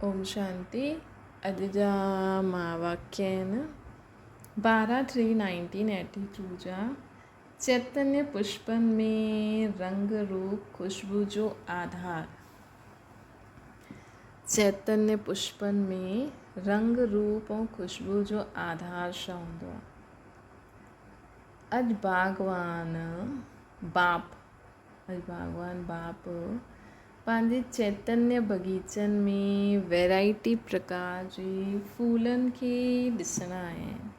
ओम शांति। अॼु जा महावाक्य आहिनि 12/3/1982 जा। चैतन्य पुष्पनि में रंग रूप खुशबू जो आधार। चैतन्य पुष्पनि में रंग रूप ऐं खुशबू जो आधार छा हूंदो आहे? अॼु बागवान बाप पंहिंजे चैतन्य बगीचनि में वैराइटी प्रकार जे फूलनि खे ॾिसण आया आहिनि।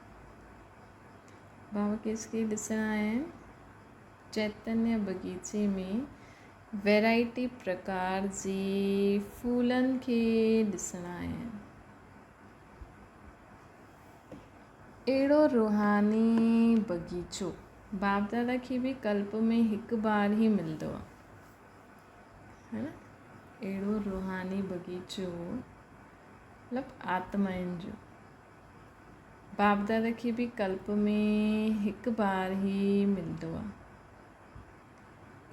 बाबा किसके ॾिसण आया आहिनि? चैतन्य बगीचे में वैराइटी प्रकार जे फूलनि खे ॾिसण आया आहिनि। अहिड़ो रूहानी बगीचो बाप दादा खे बि कल्प में हिकु बार ई मिलंदो आहे, है न? अहिड़ो रूहानी बगीचो मतिलबु आत्माउनि जो बाप दादा खे बि कल्प में हिकु बार ई मिलंदो आहे।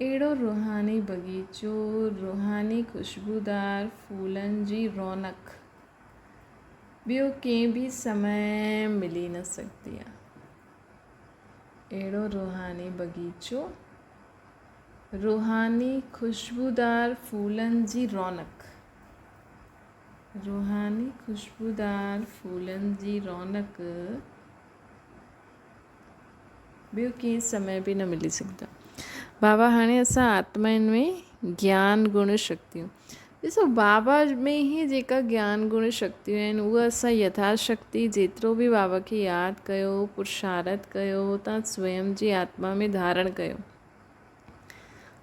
अहिड़ो रूहानी बगीचो रूहानी खुशबूदार फूलनि जी रौनक ॿियो कंहिं बि समय मिली न सघंदी आहे। अहिड़ो रूहानी बगीचो रूहानी खुशबूदार फूलनि जी रौनक रूहानी खुशबूदार फूलनि जी रौनक ॿियो कंहिं समय बि न मिली सघंदा। बाबा हाणे असां आत्माउनि में ज्ञान गुण शक्तियूं ॾिसो, बाबा में ई जेका ज्ञान गुण शक्तियूं आहिनि उहा असां यथाशक्ति जेतिरो बि बाबा खे यादि कयो, पुरुषारथ कयो, तव्हां स्वयं जी आत्मा में धारण कयो,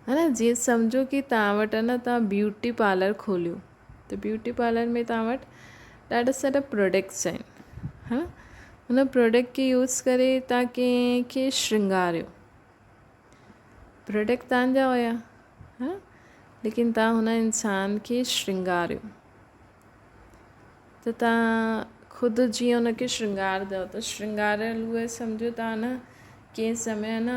है न? जीअं सम्झो कि तव्हां वटि आहे न, तव्हां ब्यूटी पार्लर खोलियो त ब्यूटी पार्लर में तव्हां वटि ॾाढा सारा प्रोडक्ट्स आहिनि, हा? हुन प्रोडक्ट खे यूज़ करे तव्हां कंहिंखे श्रृंगारियो, प्रोडक्ट तव्हांजा हुया, हा? लेकिन तव्हां हुन इंसान खे श्रृंगारियो त तव्हां ख़ुदि जीअं हुनखे श्रृंगारंदव त श्रृंगारियल उहे सम्झो तव्हां न कंहिं समय न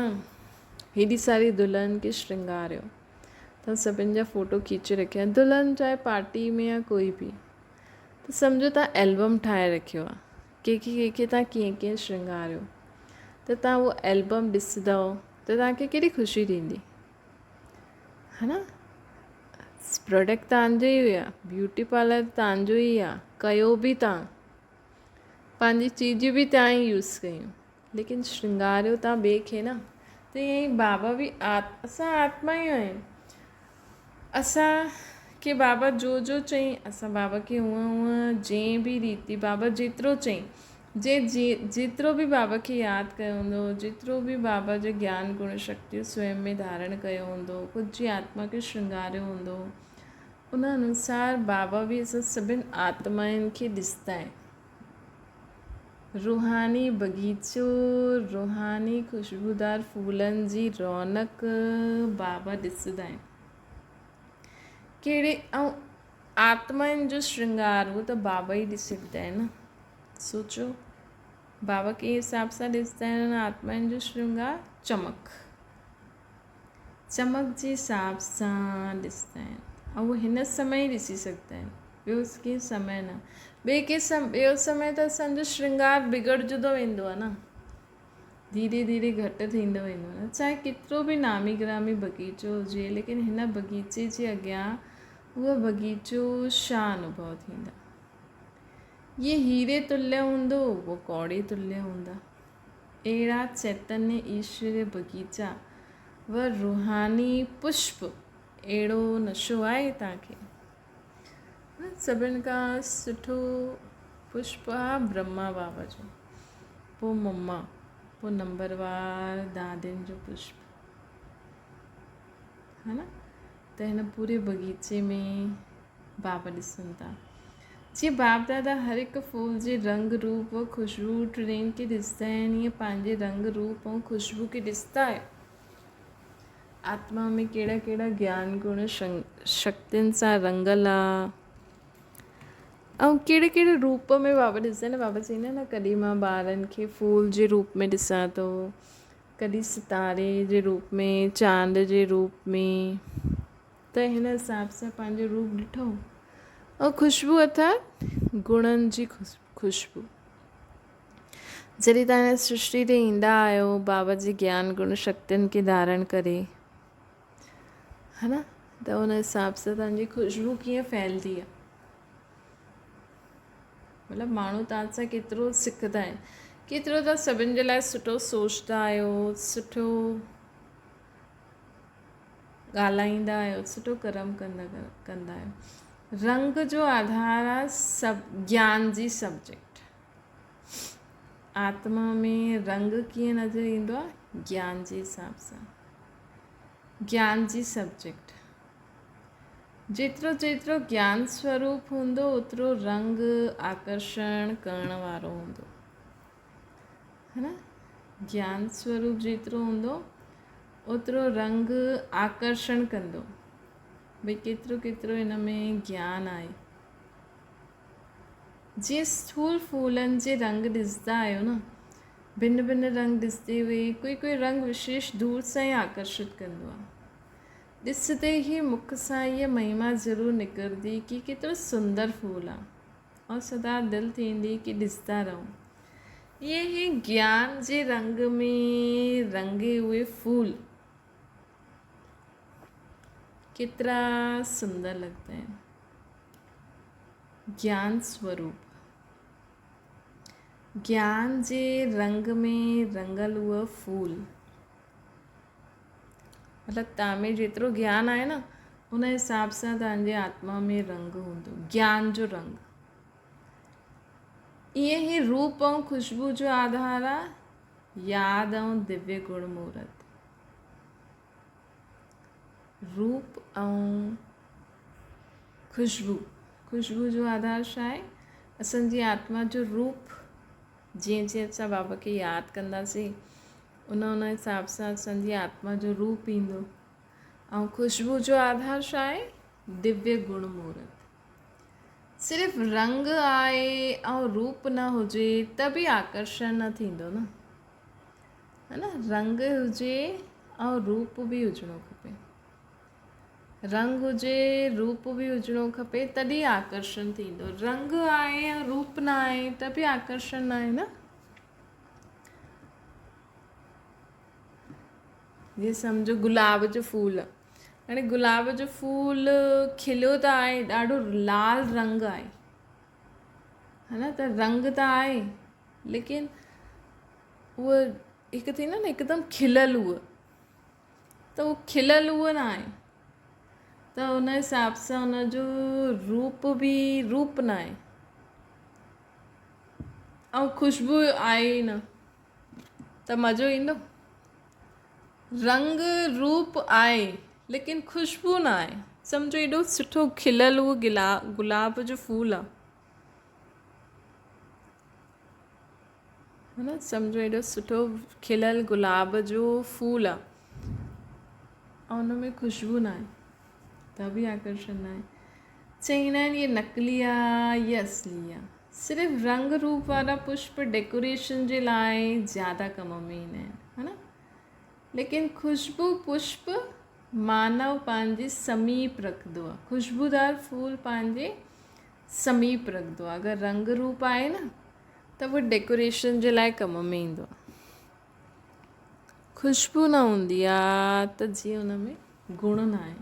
हेॾी सारी दुल्हन खे श्रृंगारियो, तव्हां सभिनि जा फ़ोटो खीचे रखिया, दुल्हन चाहे पार्टी में या कोई बि, त सम्झो तव्हां एल्बम ठाहे रखियो आहे, कंहिंखे तव्हां कीअं श्रृंगारियो, त तव्हां उहो एल्बम ॾिसंदव त तव्हांखे केॾी ख़ुशी थींदी, है न? प्रोडक्ट तव्हांजो ई हुया, ब्यूटी पार्लर तव्हांजो ई आहे, कयो बि तव्हां, पंहिंजी चीजूं बि तव्हां ई यूज़ कयूं, लेकिन श्रृंगारियो तव्हां ॿिए खे न। त ईअं ई बाबा बि असां आत्मा ई आहियूं। असांखे बाबा जो चई असां बाबा खे हूअं जंहिं बि रीति बाबा जेतिरो चई जेतिरो बि बाबा खे यादि कयो हूंदो, जेतिरो बि बाबा जो ज्ञान गुण शक्तियूं स्वयं में धारण कयो हूंदो, ख़ुदि जी आत्मा खे श्रृंगारियो हूंदो, उन अनुसार बाबा बि असां सभिनि आत्माउनि खे ॾिसंदा आहिनि। रूहानी बगीचो रूहानी खुशबूदार फूलनि जी रौनक बाबा ॾिसंदा आहिनि। कहिड़े ऐं आत्माउनि जो श्रृंगार उहो त बाबा ई ॾिसी सघंदा आहिनि न। सोचो बाबा के हिसाब सां ॾिसंदा आहिनि आत्माउनि जो श्रृंगार, चमक जे हिसाब सां ॾिसंदा आहिनि, ऐं उहो हिन समय ई ॾिसी सघंदा आहिनि, ॿियो कंहिं समय न। ॿियो समय त असांजो श्रृंगार बिगड़जंदो वेंदो आहे न, धीरे धीरे घटि थींदो वेंदो आहे न, चाहे केतिरो बि नामी गिरामी बगीचो हुजे, लेकिन हिन बगीचे जे अॻियां उहो बगीचो छा अनुभव थींदा? ये हीरे तुल्य हूंदो, वो कौड़े तुल्य हूंदा। अहिड़ा चैतन्य ईश्वरीय बगीचा व रूहानी पुष्प, अहिड़ो नशो आहे तव्हांखे? सभिनि खां सुठो पुष्प आहे ब्रह्मा बाबा जो, पोइ मम्मा, पोइ नंबरवार दादियुनि जो पुष्प, है न? त हिन पूरे बगीचे में बाबा ॾिसनि था। जीअं बाप दादा हर हिकु फूल जे रंग रूप व खुशबू टिन्हिनि खे ॾिसंदा आहिनि, ईअं पंहिंजे रंग रूप ऐं खुशबू खे ॾिसंदा आहियो। आत्मा में कहिड़ा कहिड़ा ज्ञान गुण शक्तियुनि सां रंगल आहे, ऐं कहिड़े कहिड़े रूप में बाबा ॾिसंदा आहिनि। बाबा चवंदा आहिनि न, कॾहिं मां ॿारनि खे फूल जे रूप में ॾिसां थो, कॾहिं सितारे जे रूप में, चांद जे रूप में, त हिन हिसाब सां पंहिंजो रूप ॾिठो, ऐं ख़ुशबू अर्थात गुणनि जी ख़ुशबू। जॾहिं तव्हां हिन सृष्टि ते ईंदा आहियो बाबा जी ज्ञान गुण शक्तियुनि खे धारण करे, है न, त उन हिसाब सां तव्हांजी ख़ुशबू कीअं फैलंदी आहे। मतिलबु माण्हू तव्हां सां केतिरो सिखंदा आहिनि, केतिरो तव्हां सभिनि जे लाइ सुठो सोचंदा आहियो, सुठो ॻाल्हाईंदा आहियो, सुठो कर्म कंदा आहियो। रंग जो आधार आहे ज्ञान जी सब्जेक्ट। आत्मा में रंग कीअं नज़र ईंदो आहे, ज्ञान जे हिसाब सां, ज्ञान जी सब्जेक्ट। जेतिरो जेतिरो ज्ञान स्वरूप हूंदो ओतिरो रंग आकर्षण करण वारो हूंदो, है न। ज्ञान स्वरूप जेतिरो हूंदो ओतिरो रंग आकर्षण कंदो, भई केतिरो केतिरो हिन में ज्ञान आहे। जीअं स्थूल फूलनि जे रंग ॾिसंदा आहियो न, भिन्न भिन्न रंग ॾिसंदे हुए कोई रंग विशेष दूर सां ई आकर्षित कंदो आहे। ॾिसंदे ई मुख सां इहा महिमा ज़रूरु निकिरंदी कि केतिरो सुंदर फूल आहे, ऐं सदा दिलि थींदी कि ॾिसंदा रहूं। इहे ई ज्ञान जे रंग में रंगे हुए फूल केतिरा सुंदर लॻंदा आहिनि। ज्ञान स्वरूप, ज्ञान जे रंग में रंगल हुआ फूल, मतिलबु तव्हां में जेतिरो ज्ञान आहे न उन हिसाब सां तव्हांजे आत्मा में रंग हूंदो, ज्ञान जो रंग। ईअं ई रूप ऐं ख़ुशबू जो आधार आहे यादि ऐं दिव्य गुण मूर्त। रूप ऐं ख़ुशबू जो आधार छा आहे, असांजी आत्मा जो रूप। जीअं जीअं असां बाबा खे यादि कंदासीं उन हिसाब सां असांजी आत्मा जो रूप ईंदो। ऐं ख़ुशबू जो आधार छा आहे, दिव्य गुण मूर्त। सिर्फ़ु रंग आहे ऐं रूप न हुजे त बि आकर्षण न थींदो न, है न। रंग हुजे ऐं रूप बि हुजिणो खपे, रंग हुजे रूप बि हुजिणो खपे, तॾहिं आकर्षण थींदो। रंग आहे ऐं रूप न आहे त बि आकर्षण न आहे न। जीअं सम्झो गुलाब जो फूल आहे, हाणे गुलाब जो फूल खिलियो त आहे, ॾाढो लाल रंग आहे, है न, त रंग त आहे लेकिन उहो हिकु थींदो न हिकदमि खिलियल हुअ, त उहो खिलियल उहो न आहे, त उन हिसाब सां उनजो रूप बि रूप न आहे ऐं ख़ुशबू आहे ई न, त मज़ो ईंदो। रंग रूप आहे लेकिन ख़ुशबू न आहे। सम्झो एॾो सुठो खिलियल उहो गुलाब जो फूल आहे, है न। सम्झो एॾो सुठो खिलियल गुलाब जो फूल आहे ऐं उन में ख़ुशबू न आहे त बि आकर्षण न आहे। चईंदा आहिनि इहे नकली आहे, इहा असली आहे। सिर्फ़ु रंग रूप वारा पुष्प डेकोरेशन जे लाइ ज़्यादा कम में ईंदा आहिनि, है न। लेकिन ख़ुशबू पुष्प मानव पंहिंजे समीप रखंदो आहे, ख़ुशबूदार फूल पंहिंजे समीप रखंदो आहे। अगरि रंग रूप आहे न त उहो डेकोरेशन जे लाइ कम में ईंदो आहे। ख़ुशबू न हूंदी आहे त जीअं हुन में गुण न आहे,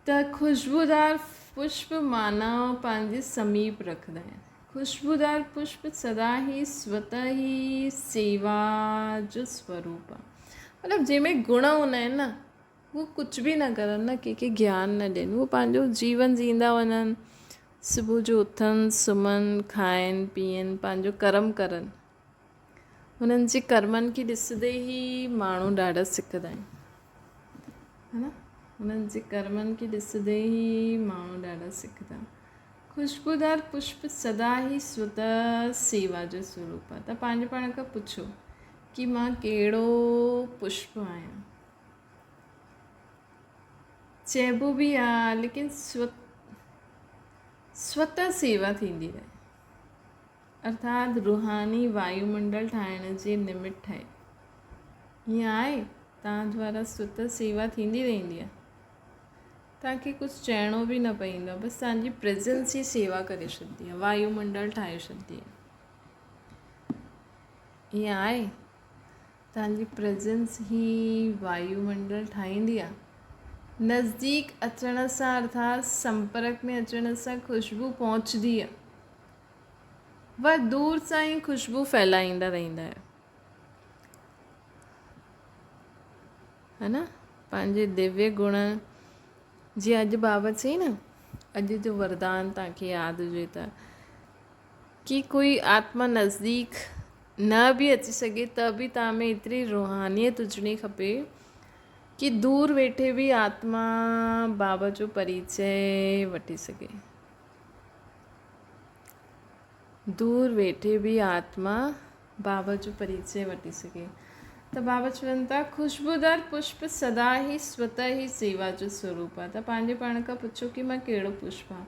त ख़ुशबूदार पुष्प मानव पंहिंजे समीप रखंदा आहिनि। ख़ुशबूदार पुष्प सदा ई स्वतः ई सेवा जो स्वरूप आहे। मतिलबु जंहिंमें गुण हूंदा आहिनि न उहो कुझु बि न करनि, न कंहिंखे ज्ञान न ॾियनि, उहो पंहिंजो जीवन जींदा वञनि, सुबुह जो उथनि सुम्हनि खाइनि पीअनि, पंहिंजो कर्म करनि। हुननि जे कर्मनि खे ॾिसंदे ई माण्हू ॾाढा सिखंदा आहिनि, है न। हुननि जे कर्मनि खे ॾिसंदे ई माण्हू ॾाढा सिखंदा। ख़ुशबूदार पुष्प सदा ई स्वतः सेवा जो स्वरूप आहे। त पंहिंजे पाण खां पुछो कि मां कहिड़ो पुष्प आहियां। चइबो बि आहे लेकिन स्वतः सेवा थींदी रहे, अर्थात रूहानी वायुमंडल ठाहिण जे निमित्त आहे। हीअं आहे तव्हां द्वारा स्वतः सेवा थींदी रहंदी आहे। तव्हांखे कुझु चइणो बि न पवंदो आहे, बसि तव्हांजी प्रेजेंस ई सेवा करे छॾंदी आहे, वायुमंडल ठाहे छॾंदी आहे। ईअं आहे, तव्हांजी प्रेजेंस ई वायुमंडल ठाहींदी आहे। नज़दीक अचण सां अर्थात संपर्क में अचण सां खुशबू पहुचंदी आहे, व दूर सां ई खुशबू फैलाईंदा रहंदा आहियो, है न। पंहिंजे दिव्य गुण जीअं अॼु बाबा चई न, अॼु जो वरदान तव्हांखे यादि हुजे त, कि कोई आत्मा नज़दीक न बि अची सघे त बि तव्हां में एतिरी रूहानियत हुजणी खपे कि दूर वेठे बि आत्मा बाबा जो परिचय वठी सघे। दूर वेठे बि आत्मा बाबा जो परिचय वठी सघे। त बाबा चवनि था, खुशबूदार पुष्प सदा ई स्वतः ई सेवा जो स्वरूप आहे। त पंहिंजे पाण खां पुछो कि मां कहिड़ो पुष्प आहे,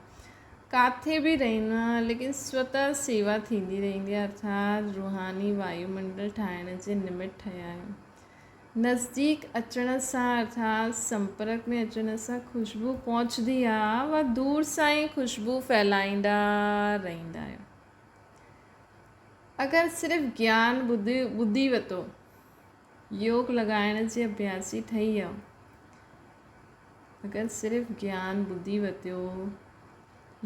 काथे बि रहंदो आहे लेकिन स्वतः सेवा थींदी रहंदी आहे, अर्थात रूहानी वायुमंडल ठाहिण जे निमित्त ठहिया आहियूं। नज़दीक अचण सां अर्थात संपर्क में अचण सां खुशबू पहुचंदी आहे, व दूर सां ई खुशबू फैलाईंदा रहंदा आहियो। अगरि सिर्फ़ु ज्ञान ॿुधी वरितो, योग लॻाइण जे अभ्यासी ठही वियो, अगरि सिर्फ़ु ज्ञान ॿुधी वरितो,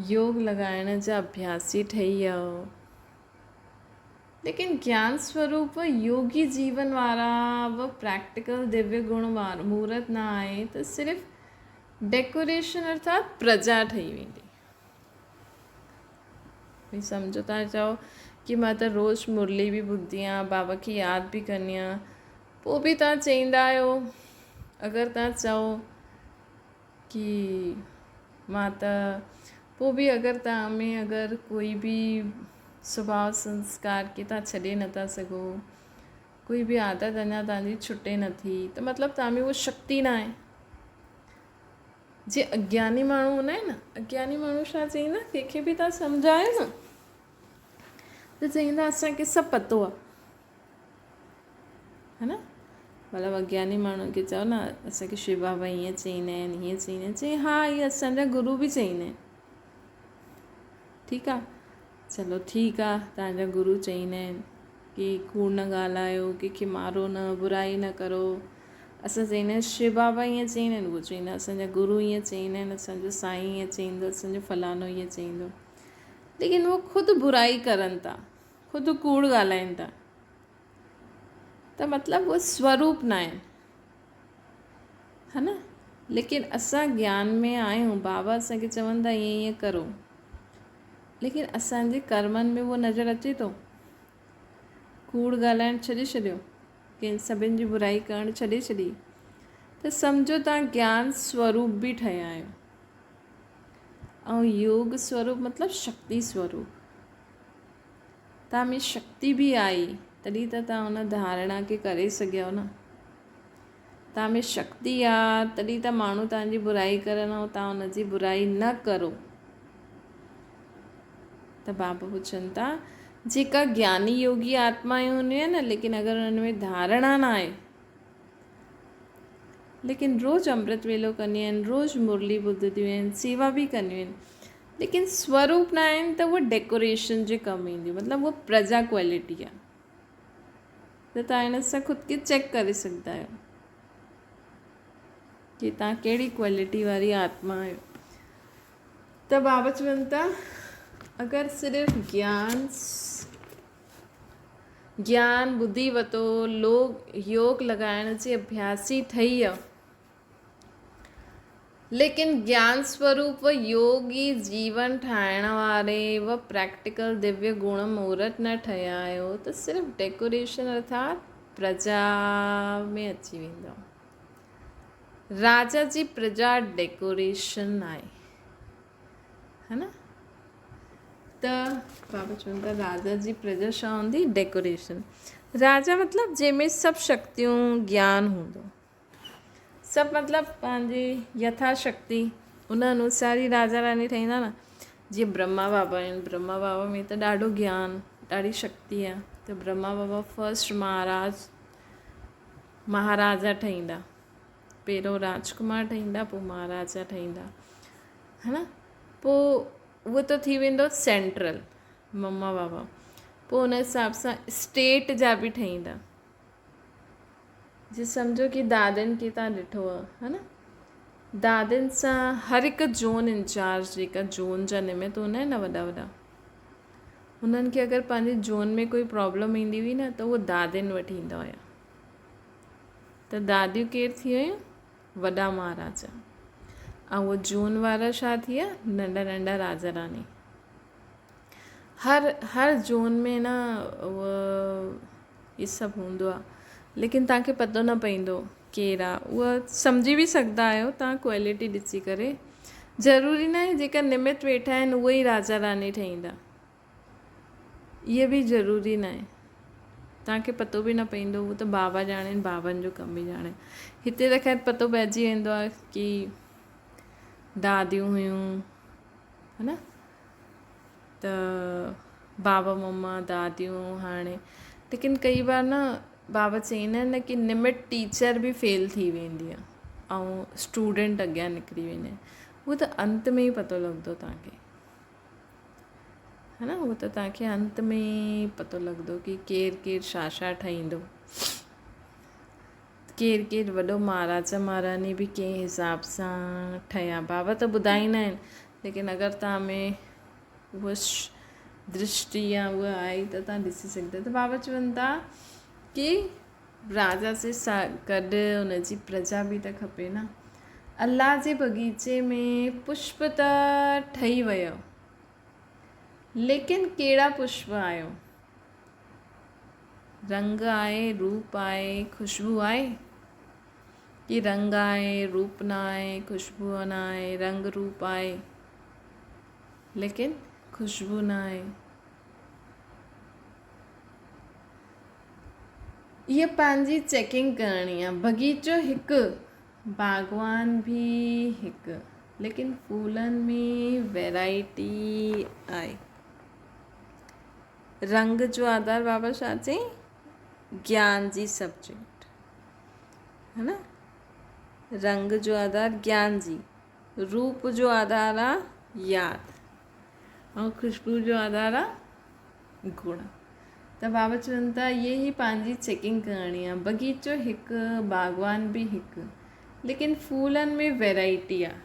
योग लॻाइण जा अभ्यासी ठही वियो, लेकिन ज्ञान स्वरूप योगी जीवन वारा व प्रैक्टिकल दिव्य गुण वारो मुहूर्त न आहे त सिर्फ़ु डेकोरेशन अर्थात प्रजा ठही वेंदी। भई सम्झो था चओ कि मां त रोज़ु मुरली बि ॿुधंदी आहियां, बाबा खे यादि बि कंदी आहियां, पोइ बि तव्हां चईंदा आहियो, अगरि तव्हां चओ कि मां त पोइ बि अगरि तव्हां में अगरि कोई बि स्वभाव संस्कार के तव्हां छॾे नथा सघो, कोई बि आदत अञा तव्हांजी छुटे नथी, त मतिलबु तव्हां में उहा शक्ति न आहे। जे अज्ञानी माण्हू हूंदा आहिनि न, अज्ञानी माण्हू छा चईंदा, कंहिंखे बि तव्हां सम्झायो न त चईंदा असांखे सभु पतो आहे, है न। मतिलबु अज्ञानी माण्हुनि खे चओ न, असांखे शिव बाबा ईअं चईंदा आहिनि, हीअं चईंदा आहिनि, चई हा इहे असांजा गुरू बि चईंदा आहिनि। ठीकु आहे, चलो ठीकु आहे, तव्हांजा गुरू चईंदा आहिनि कि कूड़ न ॻाल्हायो, कंहिंखे मारो न, बुराई न करो। असां चईंदा आहियूं शिव बाबा ईअं चईंदा आहिनि, उहो चईंदा असांजा गुरू ईअं चईंदा आहिनि, असांजो साईं ईअं चईंदो, असांजो फलानो ईअं चईंदो, लेकिन उहो ख़ुदि बुराई करनि था, ख़ुदि कूड़ ॻाल्हाइनि था, त मतिलबु उहो स्वरूप न आहिनि, है न। लेकिन असां ज्ञान में आहियूं, बाबा असांखे चवनि था ईअं ईअं करो, लेकिन असांजे कर्मनि में उहो नज़र अचे थो, कूड़ ॻाल्हाइणु छॾे छॾियो, कंहिं सभिनि जी बुराई करणु छॾे छॾी, त सम्झो तव्हां ज्ञान स्वरूप बि ठहिया आहियो। ऐं योग स्वरूप मतिलबु शक्ति स्वरूप, तव्हां में शक्ति बि आई तॾहिं त तव्हां हुन धारणा खे करे सघियो न। तव्हां में शक्ति आहे तॾहिं त माण्हू तव्हांजी बुराई करनि ऐं तव्हां हुनजी बुराई न करो। त बाबा पुछनि था, जेका ज्ञानी योगी आत्मायूं हूंदियूं आहिनि न, लेकिन अगरि हुन में धारणा न आहे, लेकिन रोज़ु अमृत वेलो कंदियूं आहिनि, रोज़ु मुरली ॿुधंदियूं आहिनि, सेवा बि कंदियूं आहिनि, लेकिन स्वरूप न आहिनि, त उहो डेकोरेशन जे कमु ईंदियूं, मतिलबु उहा प्रजा क्वालिटी आहे। त तव्हां हिन सां ख़ुदि खे चेक करे सघंदा आहियो कि तव्हां कहिड़ी क्वालिटी वारी आत्मा आहियो। त बाबा चवनि था, अगरि सिर्फ़ु ज्ञान ॿुधी वरितो, योग लॻाइण जे अभ्यासी ठही वियो, लेकिन ज्ञान स्वरूप योगी जीवन ठाहिण वारे व प्रैक्टिकल दिव्य गुण मुहूर्त न ठहिया आहियो, त सिर्फ़ु डेकोरेशन अर्थात प्रजा में अची वेंदो। राजा जी प्रजा डेकोरेशन आहे, है न। त बाबा चवनि था राजा जी प्रजा छा हूंदी, डेकोरेशन। राजा मतिलबु जंहिंमें सभु शक्तियूं ज्ञान हूंदो, सभु मतिलबु पंहिंजी यथाशक्ति उन अनुसार ई राजा रानी ठहींदा न। जीअं ब्रह्मा बाबा आहिनि, ब्रह्मा बाबा में त ॾाढो ज्ञान, ॾाढी शक्ति आहे, त ब्रह्मा बाबा फर्स्ट महाराजा ठहींदा। पहिरियों राजकुमार ठहींदा, पोइ महाराजा ठहींदा, है न। पोइ उहो त थी वेंदो सेंट्रल मम्मा बाबा, पोइ हुन हिसाब सां स्टेट जा बि ठहींदा। जे सम्झो कि दादनि खे तव्हां ॾिठो आहे न, दादनि सां हर हिकु जोन इंचार्ज, जेका जोन जा निमित हूंदा आहिनि न वॾा वॾा, हुननि खे अगरि पंहिंजे जोन में कोई प्रॉब्लम ईंदी हुई न त उहो दादियुनि वटि ईंदा हुया। त दादियूं केरु थी वियूं? वॾा महाराजा। ऐं उहो जोन वारा छा थी विया? नंढा नंढा राजा रानी। हर जोन में न उहो इहे सभु हूंदो आहे, लेकिन तव्हांखे पतो न पवंदो केरु आहे। उहा सम्झी बि सघंदा आहियो तव्हां क्वालिटी ॾिसी करे। ज़रूरी न आहे जेका निमित वेठा आहिनि उहे ई राजा रानी ठहींदा, इहे बि ज़रूरी न आहे। तव्हांखे पतो बि न पवंदो, उहो त बाबा ॼाणे, बाबनि जो कमु बि ॼाणे। हिते त ख़ैर पतो पइजी वेंदो आहे की दादियूं हुयूं, है न, त बाबा मम्मा दादियूं हाणे। लेकिन कई बार न बाबा चईंदा आहिनि न कि निमित टीचर बि फेल थी वेंदी आहे ऐं स्टूडेंट अॻियां निकिरी वेंदा आहिनि। उहो त अंत में ई पतो लॻंदो तव्हांखे, है न। उहो त तव्हांखे अंत में ई पतो लॻंदो कि केरु केरु छा छा ठहींदो, केरु केरु वॾो महाराजा महारानी बि कंहिं हिसाब सां ठहिया। बाबा त ॿुधाईंदा आहिनि, लेकिन अगरि तव्हां में उहा दृष्टि या उहा आई त तव्हां ॾिसी सघंदा। त बाबा चवनि था कि राजा से गॾु हुनजी प्रजा बि त खपे न। अल्लाह जे बगीचे में पुष्प त ठही वियो, लेकिन कहिड़ा पुष्प आयो? रंग आहे, रूप आहे, खुशबू आहे? कि रंग आहे, रूप न आहे, खुशबू न आहे, रंग रूप आहे लेकिन खुशबू न आहे। इहा पंहिंजी चेकिंग करणी आहे। बगीचो हिकु, बागवान बि हिकु, लेकिन फूलनि में वैराइटी आहे। रंग जो आधार बाबा छा चई? ज्ञान जी सब्जेक्ट, है न। रंग जो आधार ज्ञान जी, रूप जो आधार आहे यादि, ऐं खुशबू जो आधार आहे गुण। त बाबा चवनि था इहे ई पंहिंजी चेकिंग करणी आहे। बगीचो हिकु, बागवान बि हिकु, लेकिन फूलनि में वैराइटी आहे।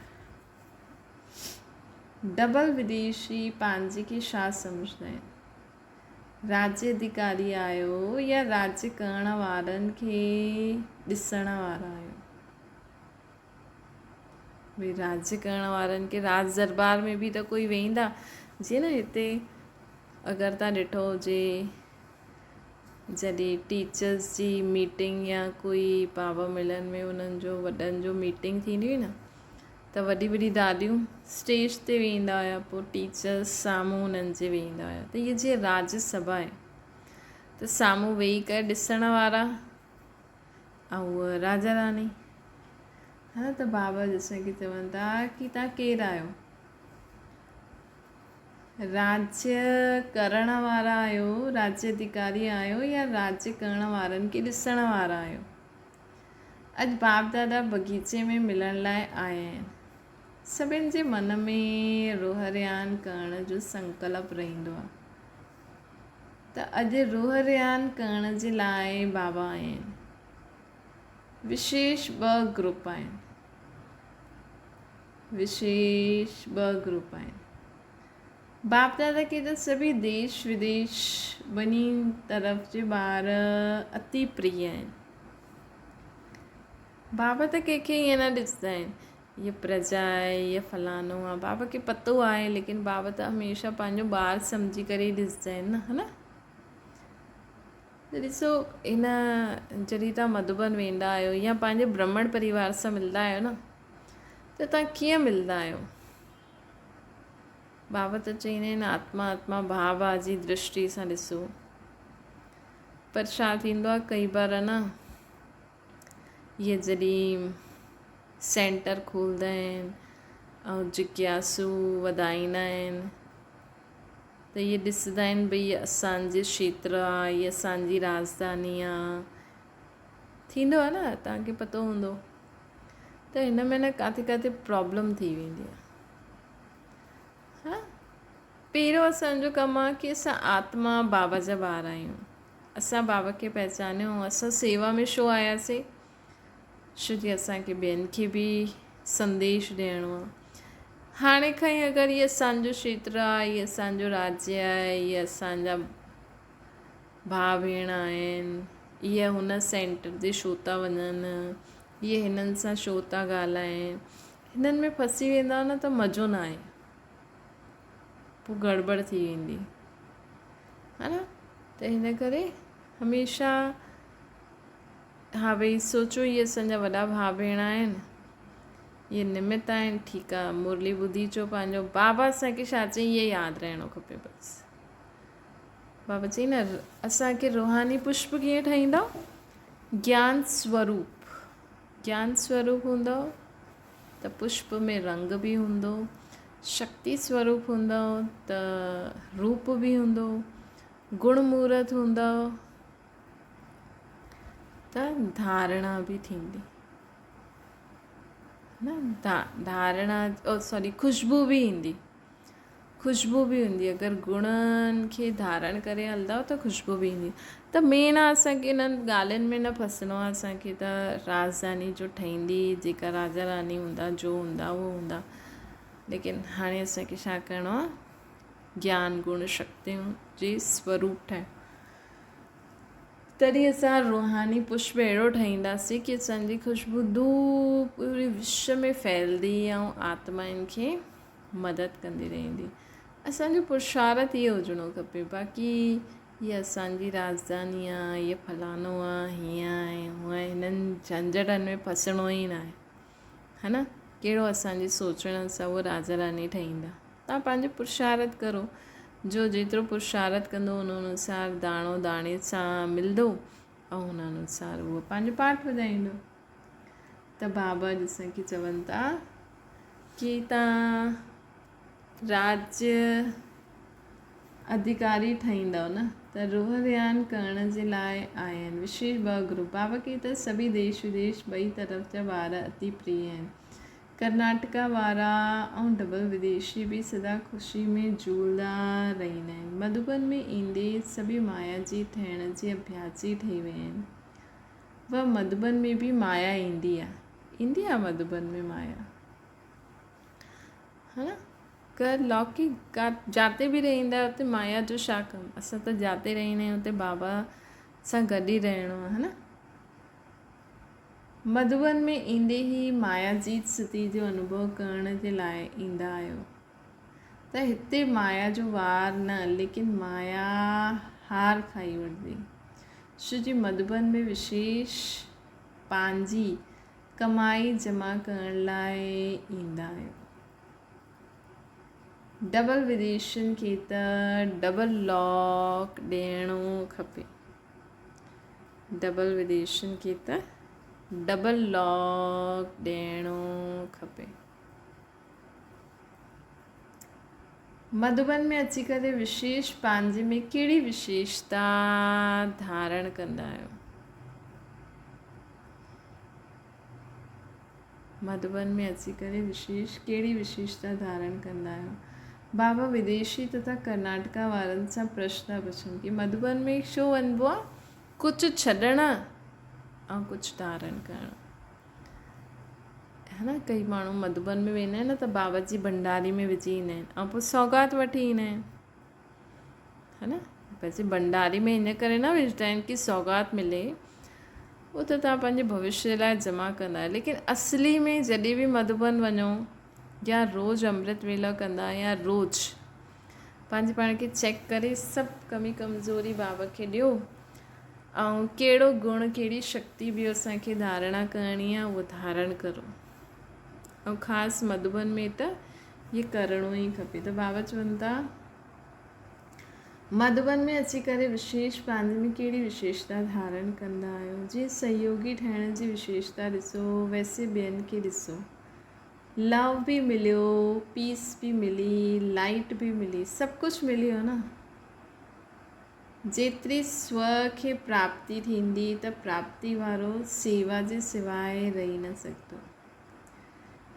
डबल विदेशी पंहिंजे खे छा सम्झंदा आहिनि? राज्य अधिकारी आहियो या राज्य करण वारनि खे ॾिसण वारा आहियो? भई राज्य करण वारनि खे राज दरबार में बि त कोई वेंदा। जीअं न हिते अगरि तव्हां ॾिठो हुजे, जॾहिं टीचर्स जी मीटिंग या कोई बाबा मिलन में उन्हनि जो वॾनि जो मीटिंग थींदी हुई न, त वॾी वॾी दादियूं स्टेज ते वेंदा हुया, पोइ टीचर्स साम्हूं उन्हनि जे वेंदा हुया। त इहे जीअं राज्य सभा आहे, त साम्हूं वेही करे ॾिसण वारा ऐं उहा राजा रानी, हा। त बाबा जैसे चवनि था कि तव्हां केरु आहियो? राज्य करण वारा आहियो, राज्य अधिकारी आहियो या राज्य करण वारनि खे ॾिसण वारा आहियो? अॼु बाप दादा बगीचे में मिलण लाइ आया आहिनि। सभिनि जे मन में रोहरियान करण जो संकल्प रहंदो आहे। त अॼु रोहरियान करण जे लाइ बाबा आहिनि। विशेष 2 ग्रुप आहिनि, विशेष 2 ग्रुप आहिनि। बाप दादा के त सभी देश विदेश ॿिन्ही तरफ़ जे ॿार अति प्रिय आहिनि। बाबा त कंहिंखे ईअं न ॾिसंदा आहिनि हीअ प्रजा आहे, हीअ फलानो आहे। बाबा खे पतो आहे, लेकिन बाबा त हमेशह पंहिंजो ॿार सम्झी करे ई ॾिसंदा आहिनि न, है न। त ॾिसो, हिन जॾहिं तव्हां मधुबन वेंदा आहियो या पंहिंजे ब्राह्मण परिवार सां मिलंदा आहियो न, त तव्हां कीअं मिलंदा आहियो? बाबा त चईंदा आहिनि आत्मा आत्मा भाव भाव जी दृष्टि सां ॾिसो। पर छा थींदो आहे कई बार न, इहे जॾहिं सेंटर खोलंदा आहिनि ऐं जिज्ञासु वधाईंदा आहिनि, त इहे ॾिसंदा आहिनि भई असांजे क्षेत्र आहे, इहा असांजी राजधानी आहे। थींदो आहे न, तव्हांखे पतो हूंदो। त हिन में न किथे किथे प्रॉब्लम थी वेंदी आहे। हा, पहिरियों असांजो कमु आहे की असां आत्मा बाबा जा ॿार आहियूं, असां बाबा खे पहचानियो, असां सेवा में छो आयासीं, छो जी असांखे ॿियनि खे बि संदेश ॾियणो आहे। हाणे खां ई अगरि इहो असांजो क्षेत्र आहे, इहो असांजो राज्य आहे, इहे असांजा भाउ भेण आहिनि, इहे हुन सेंटर ते छो था वञनि, इहे हिननि सां छो था ॻाल्हाइनि, हिननि में फसी वेंदा न त मज़ो न आहे, पोइ गड़बड़ थी वेंदी है न। त हिन करे हमेशह हा भई सोचो इहे असांजा वॾा भाउ भेण आहिनि, इहे निमित आहिनि, ठीकु आहे, मुरली ॿुधी चो पंहिंजो। बाबा असांखे छा चई इहे यादि रहणो खपे बसि। बाबा चई न, असांखे रूहानी पुष्प कीअं ठाहींदव, ज्ञान स्वरूप, ज्ञान स्वरूप हूंदो त पुष्प में रंग बि हूंदो, शक्ति स्वरूप हूंदो त रूप बि हूंदो, गुण मूर्त हूंदो त धारणा बि थींदी न, धारणा सॉरी खुशबू बि ईंदी, खुशबू बि हूंदी। अगरि गुणनि खे धारण करे हलंदव त खुशबू बि ईंदी। त मेन आहे असांखे इन्हनि ॻाल्हियुनि में न फसणो आहे असांखे। त राजधानी जो ठहींदी, जेका राजा रानी हूंदा, जो हूंदा उहो हूंदा, लेकिन हाणे असांखे छा करिणो आहे, ज्ञान गुण शक्तियूं जे स्वरूप ठाहिणु। तॾहिं असां रूहानी पुष्प अहिड़ो ठाहींदासीं कि असांजी खुशबू दूर पूरे विश्व में फैलंदी ऐं आत्माउनि खे मदद कंदी रहंदी। असांजो पुरुषार्थ इहो हुजिणो खपे, बाक़ी हीअ असांजी राजधानी आहे, हीअ फलानो आहे, हीअं आहे हूअं आहे, हिननि झंझटनि में फसणो ई न आहे, है न। कहिड़ो असांजे सोचण सां उहो राजा रानी ठहींदा। तव्हां पंहिंजो पुरुषार्थ करो, जो जेतिरो पुरुषार्थ कंदो उन अनुसार दाणो दाणे सां मिलंदो ऐं हुन अनुसार उहो पंहिंजो पाठ वॼाईंदो। त बाबा असांखे चवनि था कि तव्हां राज्य अधिकारी ठहींदव न, त रूह ध्यानु करण जे लाइ आया आहिनि विशेष 2 ग्रुप। बाबा खे त सभी देश विदेश ॿई तरफ़ जा ॿार अति प्रिय आहिनि। कर्नाटका वारा ऐं डबल विदेशी बि सदा ख़ुशी में झूलंदा रहंदा आहिनि। मधुबन में ईंदे सभी माया जी थियण जे अभ्यासी ठही विया आहिनि। वह मधुबन में बि माया ईंदी आहे मधुबन में माया, है न। कर लौकिक जाते बि रहंदा आहियो, उते माया जो छा कमु, असां त जाते रहंदा आहियूं, उते बाबा सां गॾु ई रहणो आहे, है न। मधुबन में ईंदे ई माया जी स्थिति जो अनुभव करण जे लाइ ईंदा आहियो। त हिते माया जो वार न, लेकिन माया हार खाई वठंदी। छो जी मधुबन में विशेष पंहिंजी कमाई जमा करण लाइ ईंदा आहियो। डबल विदेशियुनि खे त डबल लॉक ॾियणो खपे, डबल विदेशियुनि खे त डबल लॉक ॾियणो खपे। मधुबन में अची करे विशेष पंहिंजे में कहिड़ी विशेषता धारण कंदा आहियो। मधुबन में अची करे विशेष कहिड़ी विशेषता धारण कंदा आहियो। बाबा विदेशी तथा कर्नाटका वारनि सां प्रश्न पुछनि कि मधुबन में छो वञिबो आहे, कुझु छॾण ऐं कुझु धारण करणु, है न। कई माण्हू मधुबन में वेंदा आहिनि न त बाबा जी भंडारी में विझी ईंदा आहिनि ऐं पोइ सौगात वठी ईंदा आहिनि, है न। वैसे भंडारी में इन करे न विझंदा आहिनि कि सौगात मिले, उहो त तव्हां पंहिंजे भविष्य लाइ जमा कंदा आहियो। लेकिन असली में जॾहिं बि मधुबन वञो या रोज़ु अमृत वेला कंदा या रोज़ु पंहिंजे पाण खे चेक करे सभु कमी कमज़ोरी बाबा खे ॾियो ऐं कहिड़ो गुण कहिड़ी शक्ति बि असांखे धारणा करणी आहे उहो धारण करो। ऐं ख़ासि मधुबन में त इहे करिणो ई खपे। त बाबा चवनि था मधुबन में अची करे विशेष पंहिंजे में कहिड़ी विशेषता धारण कंदा आहियो। जीअं सहयोगी ठहिण जी विशेषता ॾिसो, वैसे ॿियनि खे ॾिसो। लव बि मिलियो, पीस बि मिली, लाइट बि मिली, सभु कुझु मिलियो न। जेतिरी स्व खे प्राप्ति थींदी त प्राप्ति वारो सेवा जे सिवाइ रही न सघंदो।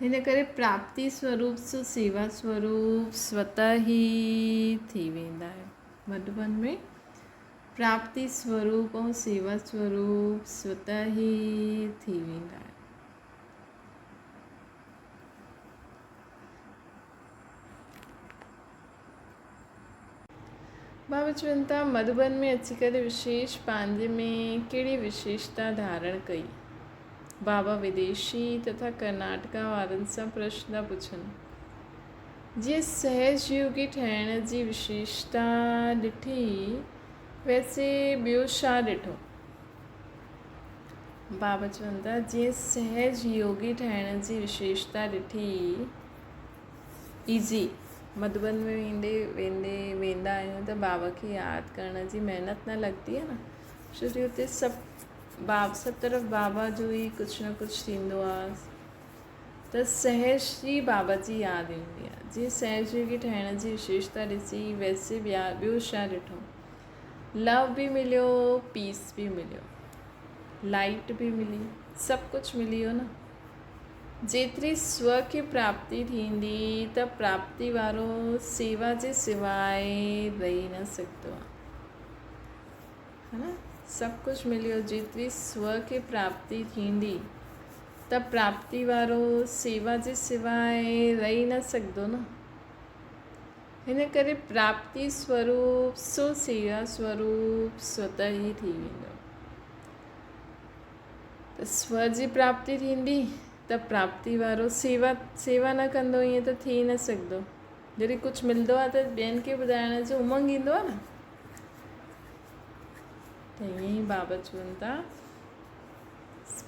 हिन करे प्राप्ति स्वरूप सो सेवा स्वरूप स्वतः ही थी वेंदा आहियो। मधुबन में प्राप्ति स्वरूप ऐं सेवा स्वरूप स्वतः ही थी वेंदा आहियो। बाबा चवनि था मधुबन में अची करे विशेष पंहिंजे में कहिड़ी विशेषता धारण कई। बाबा विदेशी तथा कर्नाटका वारनि सां प्रश्न था पुछनि। जीअं सहज योगी ठहिण जी विशेषता ॾिठी वैसे ॿियो छा ॾिठो। बाबा चवनि था जीअं सहज योगी ठहिण जी विशेषता ॾिठी ईज़ी। मधुबन में वेंदा आहियूं त बाबा खे यादि करण जी महिनत न लॻंदी आहे न, छोकी हुते सभु तरफ़ बाबा जो ई कुझु न कुझु थींदो आहे त सहज जी बाबा जी यादि ईंदी आहे। जीअं सहज योगी ठहिण जी विशेषता ॾिसी वैसे ॿियो छा ॾिठो। लव बि मिलियो, पीस बि मिलियो, लाइट बि मिली, सभु कुझु मिली वियो न। जेतिरी स्व खे प्राप्ति थींदी त प्राप्ति वारो सेवा जे सिवाय रही न सघंदो आहे, है न। सभु कुझु मिलियो, जेतिरी स्व खे प्राप्ति थींदी त प्राप्ति वारो सेवा जे सिवाय रही न सघंदो न। हिन करे प्राप्ति स्वरूप सो सेवा स्वरूप स्वतः ही थी वेंदो। त स्व जी प्राप्ति थींदी त प्राप्ति वारो सेवा न कंदो, ईअं त थी न सघंदो। जॾहिं कुझु मिलंदो आहे त ॿियनि खे ॿुधाइण जो उमंग ईंदो आहे न। त ईअं ई बाबा चवनि था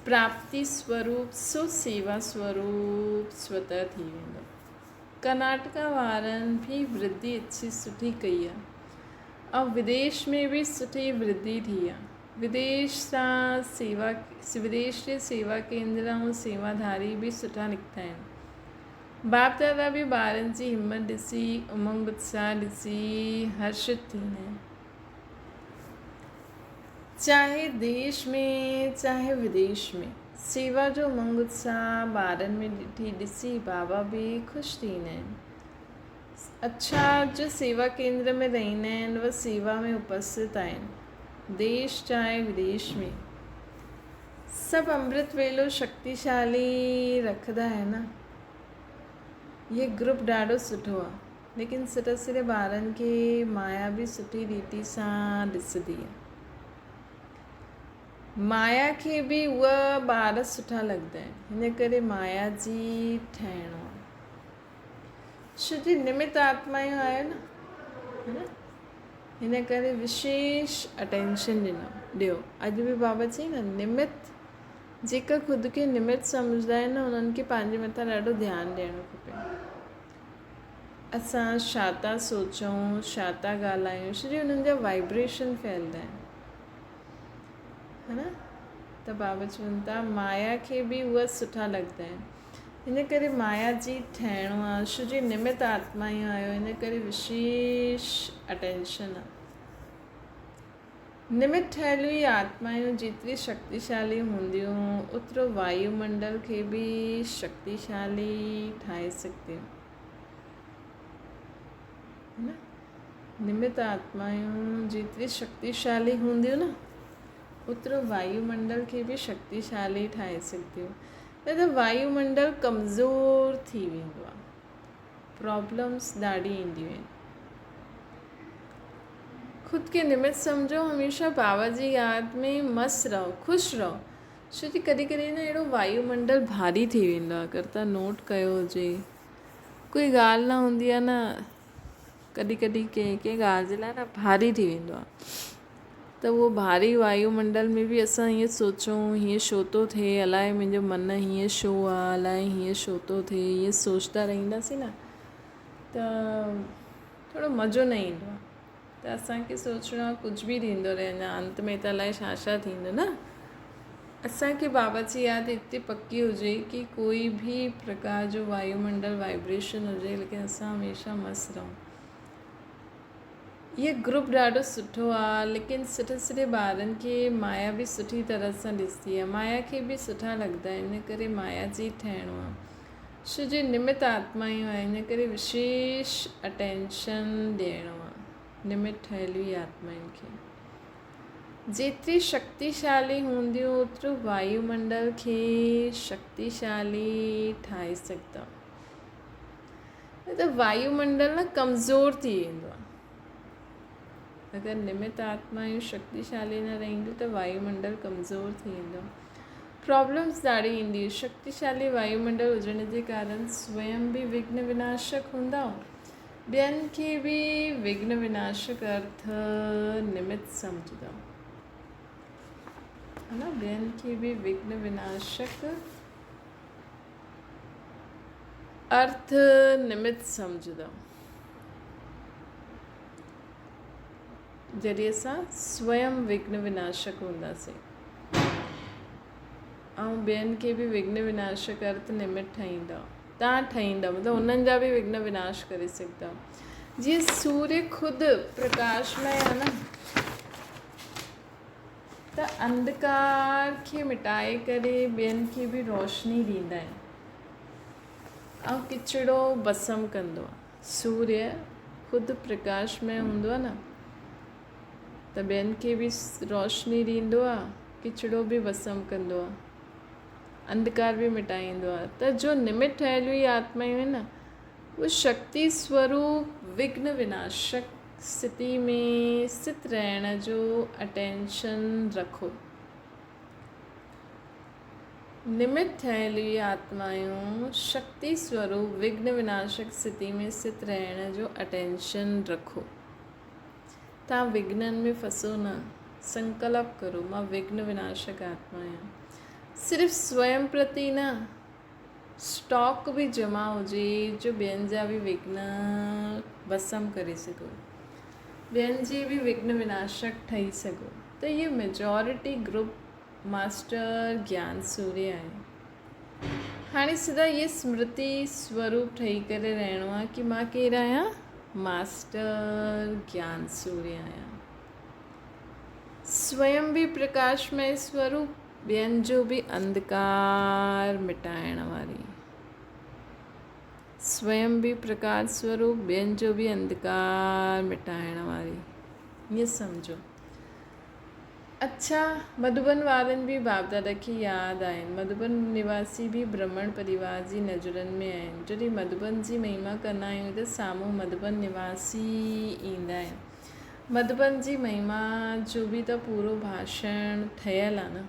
प्राप्ति स्वरूप सो सेवा स्वरूप स्वतः थी वेंदो। कर्नाटका वारनि भी वृद्धि अच्छी सुठी कई आहे ऐं विदेश में भी सुठी वृद्धि थी आहे। विदेश जे सेवा केंद्र ऐं सेवाधारी भी सुठा निकिता आहिनि। बाप दादा भी ॿारनि जी हिमत ॾिसी उमंग उत्साह ॾिसी हर्षित थींदा आहिनि। चाहे देश में चाहे विदेश में सेवा जो उमंग उत्साह ॿारनि में ॾिसी बाबा भी ख़ुशि थींदा आहिनि। अच्छा, जो सेवा केंद्र में रहंदा आहिनि वह सेवा में उपस्थित आहिनि। देश चाहे विदेश में सभु अमृत वेलो शक्तिशाली रखंदा आहिनि न। ये ग्रुप ॾाढो सुठो आहे, लेकिन सिरे ॿारनि खे माया भी सुठी रीति सां ॾिसंदी आहे। माया खे भी उहा ॿार सुठा लॻंदा आहिनि, हिन करे माया जी ठहिणो आहे। छोकी निमित आत्मायूं आहियो न, है न। हिन करे विशेष अटेंशन ॾियो। अॼु बि बाबा चई न, निमित जेका ख़ुदि खे निमित सम्झंदा आहिनि न उन्हनि खे पंहिंजे मथां ॾाढो ध्यानु ॾियणो खपे। असां छा था सोचूं, छा था ॻाल्हायूं, छोकी उन्हनि जा वाइब्रेशन फैलंदा आहिनि, है न। त बाबा चवनि था माया खे बि उहा सुठा लॻंदा आहिनि, हिन करे माया जी ठहिणो आहे। छोकी निमित आत्मायूं आहियो, हिन करे विशेष अटेंशन आहे। निमित ठहियल हुई आत्मायूं जेतिरी शक्तिशाली हूंदियूं ओतिरो वायुमंडल खे बि शक्तिशाली ठाहे सघंदियूं, है न। निमित आत्मायूं जेतिरी शक्तिशाली हूंदियूं न ओतिरो वायुमंडल खे बि शक्तिशाली ठाहे सघंदियूं। न त वायुमंडल कमज़ोर थी वेंदो आहे, प्रॉब्लम्स ॾाढी ईंदियूं आहिनि। ख़ुदि खे निमित सम्झो, हमेशह बाबा जी यादि में मस्तु रहो, ख़ुशि रहो। छोकी कॾहिं कॾहिं न अहिड़ो वायुमंडल भारी थी वेंदो आहे। अगरि तव्हां नोट कयो हुजे, कोई ॻाल्हि न हूंदी आहे न, कॾहिं कॾहिं कंहिं ॻाल्हि जे लाइ न भारी थी वेंदो आहे। त उहो भारी वायुमंडल में बि असां हीअं सोचूं, हीअं छो थो थिए, अलाए मुंहिंजो मन हीअं छो आहे, अलाए हीअं छो थो थिए, हीअं सोचंदा रहंदासीं न त थोरो मज़ो न ईंदो आहे। त असांखे सोचणो आहे कुझु बि थींदो रहे, अञा अंत में त अलाए छा छा थींदो न। असांखे बाबा जी यादि एतिरी पकी हुजे कि कोई बि प्रकार जो वायुमंडल वाइब्रेशन हुजे, लेकिन असां हमेशह मस्तु रहूं। ये ग्रुप ॾाढो सुठो आहे, लेकिन सिरे ॿारनि खे माया बि सुठी तरह सां ॾिसंदी आहे, माया खे बि सुठा लॻंदा आहिनि, इन करे माया जी ठहिणो आहे। छो जे निमित आत्मायूं आहिनि, इन करे विशेष अटेंशन ॾियणो आहे निमित ठहियल हुई आत्माउनि खे। जेतिरी शक्तिशाली हूंदियूं ओतिरो वायुमंडल खे शक्तिशाली ठाहे सघंदा। त वायुमंडल न कमज़ोर थी वेंदो आहे। अगरि निमित आत्मायूं शक्तिशाली न रहंदियूं त वायुमंडल कमज़ोर थी वेंदो। प्रॉब्लम्स ॾाढी ईंदी। शक्तिशाली वायुमंडल हुजण जे कारण स्वयं बि विघ्न विनाशक हूंदा, ॿियनि खे बि विघ्न विनाशक अर्थ निमित सम्झंदा, है न। ॿियनि खे बि विघ्न विनाशक अर्थ निमित सम्झंदा। जॾहिं असां स्वयं विघ्न विनाशक हूंदासीं ऐं ॿियनि खे बि विघ्न विनाशक अर्थ निमित ठाहींदा, तव्हां ठाहींदा, मतिलबु उन्हनि जा बि विघ्न विनाश करे सघंदा। जीअं सूर्य ख़ुदि प्रकाशमय आहे न, त अंधकार खे मिटाए करे ॿियनि खे बि रोशनी ॾींदा आहिनि ऐं किचिड़ो भस्म कंदो आहे। सूर्य ख़ुदि प्रकाशमय हूंदो आहे न, त ॿियनि खे बि रोशनी ॾींदो आहे, किचिड़ो बि भस्म कंदो आहे, अंधकार बि मिटाईंदो आहे। त जो निमित ठहियल हुई आत्मायूं आहिनि न, वो शक्ति स्वरूप विघ्न विनाशक स्थिति में स्थित रहण जो अटेंशन रखो। निमित ठहियल हुई आत्मायूं शक्ति स्वरूप विघ्न विनाशक स्थिति में स्थित रहण जो अटेंशन रखो। तव्हां विघ्ननि में फंसो न, संकल्प करो मां विघ्न विनाशक आत्मा आहियां। सिर्फ़ु स्वयं प्रति न, स्टॉक बि जमा हुजे जो ॿियनि जा बि विघ्न भस्म करे सघो, ॿियनि जी बि विघ्न विनाशक ठही सघो। त इहे मेजॉरिटी ग्रुप मास्टर ज्ञान सूर्य आहे। हाणे सिधा इहे स्मृति स्वरूप ठही करे रहणो आहे कि मां केरु आहियां, मास्टर ज्ञान सूर्य आहियां। स्वयं बि प्रकाशमय स्वरूप, ॿियनि जो बि अंधकार मिटाइण वारी। स्वयं भी प्रकाश स्वरूप, ॿियनि जो बि अंधकार मिटाइण वारी। ईअं सम्झो। अच्छा, मधुबन वारनि बि बाप दादा खे यादि आहिनि। मधुबन निवासी बि ब्राह्मण परिवार जी नज़रनि में आहिनि। जॾहिं मधुबन जी महिमा कंदा आहियूं त साम्हूं मधुबन निवासी ईंदा आहिनि। मधुबन जी महिमा जो बि त पूरो भाषण ठहियलु आहे न।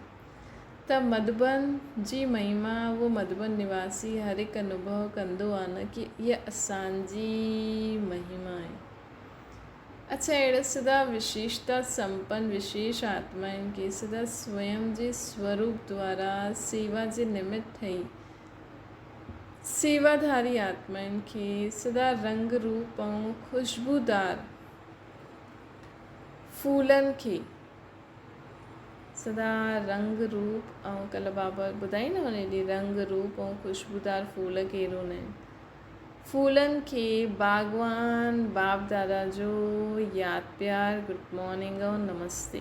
त मधुबन जी महिमा वो मधुबन निवासी हर हिकु अनुभव कंदो आहे न कि इहा असांजी महिमा आहे। अच्छा, अहिड़ा सदा विशेषता संपन्न विशेष आत्माउनि खे सदा स्वयं जे स्वरूप द्वारा सेवा जे निमित्त ठही सेवाधारी आत्माउनि खे सदा रंग रूप ऐं ख़ुशबूदार फूलनि खे सदा रंग रूप ऐं कल्ह बाबा ॿुधाई न हुन ॾींहुं रंग रूप ऐं ख़ुशबूदार फूल कहिड़ो हूंदा आहिनि। फूलनि खे बागवान बाप दादा जो यादि प्यार, गुड मॉर्निंग ऐं नमस्ते।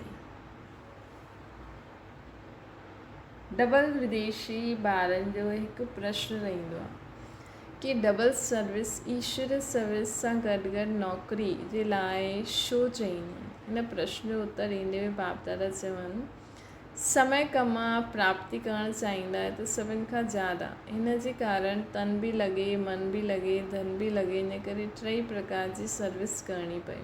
डबल विदेशी ॿारनि जो हिकु प्रश्न रहंदो आहे कि डबल सर्विस ईश्वर सर्विस सां गॾु गॾु नौकरी जे लाइ छो चईंदा आहिनि। हिन प्रश्न जो उत्तर ईंदे हुए बाप दादा चवनि, समय कमा प्राप्ति करणु चाहींदा आहे त सभिनि खां ज़्यादा हिन जे कारण तन बि लॻे, मन बि लॻे, धन बि लॻे। इन करे 3 प्रकार जी सर्विस करणी पए।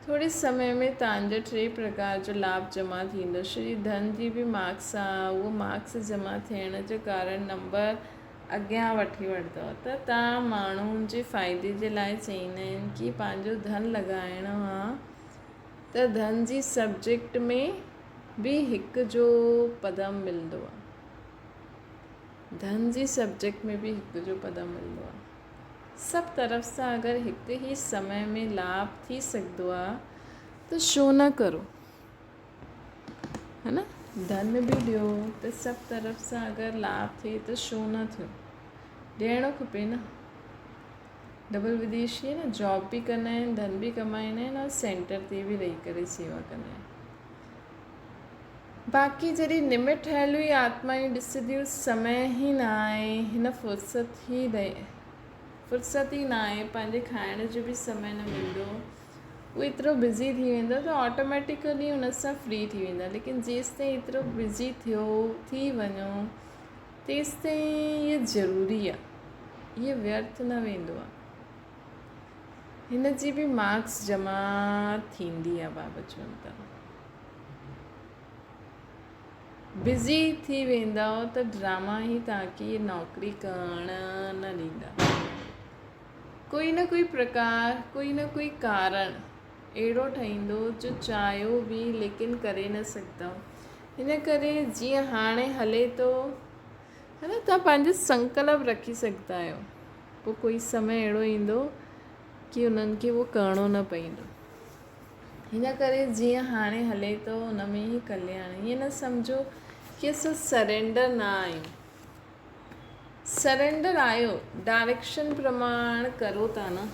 थोरे समय में तव्हांजो 3 प्रकार जो लाभ जमा थींदो। श्री धन जी बि मार्क्स आहे, उहो मार्क्स जमा थियण जे कारण नंबर अॻियां वठी वठंदव। त तव्हां माण्हुनि जे फ़ाइदे जे लाइ चईंदा आहिनि कि पंहिंजो धन लॻाइणो आहे त धन जी सब्जेक्ट में बि हिकु जो पदम मिलंदो आहे। धन जी सब्जेक्ट में बि हिकु जो पदम मिलंदो आहे। सभु तरफ़ सां अगरि हिकु ई समय में लाभ थी सघंदो आहे त छो न करो, है न। धन बि ॾियो त सभु तरफ़ सां अगरि लाभ थिए त छो न थियो, ॾियणो खपे न। डबल विदेशी आहे न, जॉब बि कंदा आहिनि, धन बि कमाईंदा आहिनि और सेंटर ते बि रही करे सेवा कंदा आहिनि। बाक़ी जॾहिं निमित ठहियल हुई आत्माऊं ॾिसंदियूं समय ई न आहे, हिन फुर्सत ई न आहे, पंहिंजे खाइण जो बि समय न मिलंदो, उहो एतिरो बिज़ी थी वेंदो त ऑटोमेटिकली हुन सां फ्री थी वेंदा। लेकिन जेसि ताईं एतिरो बिज़ी थी वञो तेसि ताईं इहो ज़रूरी आहे, इहो व्यर्थ न वेंदो आहे, हिन जी बि मार्क्स जमा थींदी आहे। बाबा चवनि था बिज़ी थी वेंदा त ड्रामा ई तव्हांखे इहे नौकिरी करणु न ॾींदा। कोई न कोई प्रकार, कोई न कोई कारण अहिड़ो ठहींदो जो चाहियो बि लेकिन करे न सघंदा। हिन करे जीअं हाणे हले थो है न, तव्हां पंहिंजो संकल्प रखी सघंदा आहियो, पोइ कोई समय अहिड़ो ईंदो कि उन्हनि खे उहो करिणो न पवंदो। हिन करे जीअं हाणे हले थो उन में ई कल्याण। ईअं न सम्झो कि असां सरेंडर न आहियूं, सरेंडर आहियो, डायरेक्शन प्रमाण करो था न,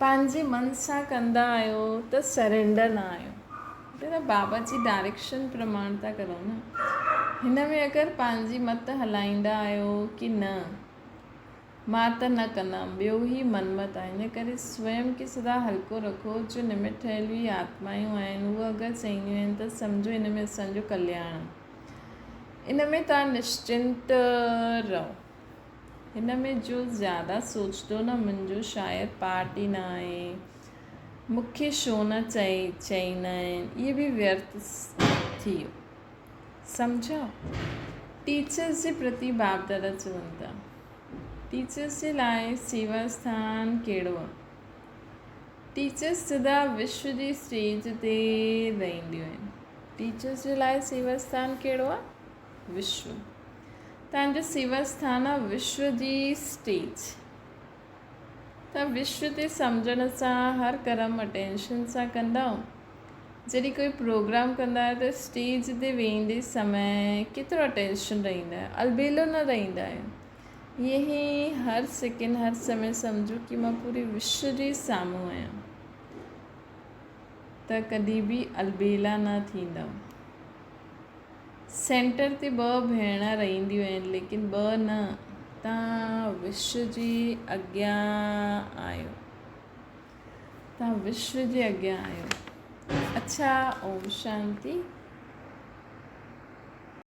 पंहिंजे मन सां कंदा आहियो त सरेंडर न आहियो, त बाबा जी डायरेक्शन प्रमाण था करो न। हिन में अगरि पंहिंजी मत हलाईंदा आहियो कि न मां त न कंदमि, ॿियो ई मनमत आहे। हिन करे स्वयं खे सदा हल्को रखो। जो निमित ठहियल हुई आत्मायूं आहिनि उहे अगरि चईंदियूं आहिनि त सम्झो हिन में असांजो कल्याण, इन में तव्हां निश्चिंत रहो। हिन में जो ज़्यादा सोचंदो न मुंहिंजो शायदि पार्ट ई न आहे, मूंखे छो न चईंदा आहिनि, इहे बि व्यर्थ थी वियो। सम्झो टीचर्स जे प्रति बाप दादा चवनि था, टीचर्स जे लाइ सेवा स्थान कहिड़ो आहे? टीचर्स सदा विश्व जी स्टेज ते रहंदियूं आहिनि। टीचर्स जे लाइ सेवा स्थान कहिड़ो आहे? विश्व। तव्हांजो सेवा स्थान आहे विश्व जी स्टेज। तव्हां विश्व ते सम्झण सां हर कर्म अटेंशन सां कंदव। जॾहिं कोई प्रोग्राम कंदा आहियो त स्टेज ते वेंदे समय केतिरो अटेंशन रहंदा आहियो, अलबेलो न रहंदा आहियो। ईअं ई हर सेकेंड हर समय सम्झो कि मां पूरे विश्व जे साम्हूं आहियां, त कॾहिं बि अलबेला न थींदव। सेंटर ते ॿ भेण रहंदियूं आहिनि लेकिन ॿ न, तव्हां विश्व जे अॻियां आहियो, तव्हां विश्व जे अॻियां आहियो। अच्छा, ओम शांति।